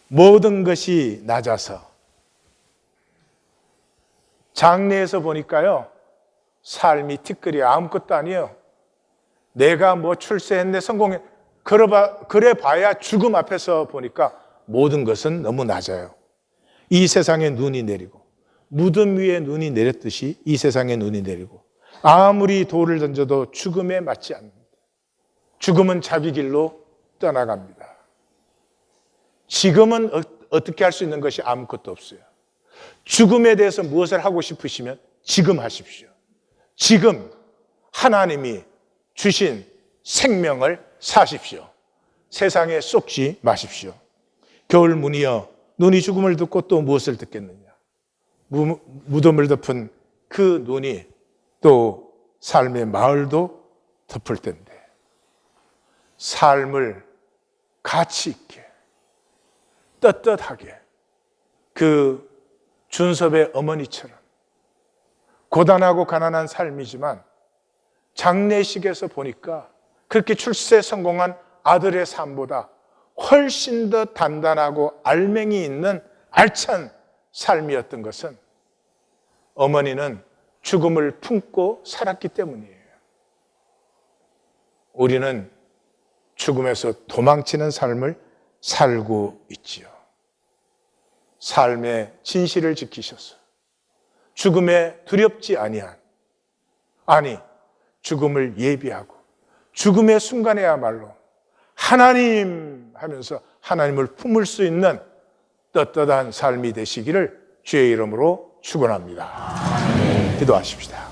모든 것이 낮아서, 장례에서 보니까요, 삶이 티끌이 아무것도 아니에요. 내가 뭐 출세했네, 성공해, 그래 봐야 죽음 앞에서 보니까 모든 것은 너무 낮아요. 이 세상에 눈이 내리고, 무덤 위에 눈이 내렸듯이 이 세상에 눈이 내리고, 아무리 돌을 던져도 죽음에 맞지 않는다. 죽음은 자기 길로 떠나갑니다. 지금은 어떻게 할 수 있는 것이 아무것도 없어요. 죽음에 대해서 무엇을 하고 싶으시면 지금 하십시오. 지금 하나님이 주신 생명을 사십시오. 세상에 쏟지 마십시오. 겨울 문이여 눈이 죽음을 듣고 또 무엇을 듣겠느냐. 무덤을 덮은 그 눈이 또 삶의 마을도 덮을 텐데, 삶을 가치 있게 떳떳하게 그 준섭의 어머니처럼 고단하고 가난한 삶이지만 장례식에서 보니까 그렇게 출세 성공한 아들의 삶보다 훨씬 더 단단하고 알맹이 있는 알찬 삶이었던 것은 어머니는 죽음을 품고 살았기 때문이에요. 우리는 죽음에서 도망치는 삶을 살고 있지요. 삶의 진실을 지키셔서 죽음에 두렵지 아니한, 아니 죽음을 예비하고 죽음의 순간에야말로 하나님 하면서 하나님을 품을 수 있는 떳떳한 삶이 되시기를 주의 이름으로 축원합니다. 기도하십시다.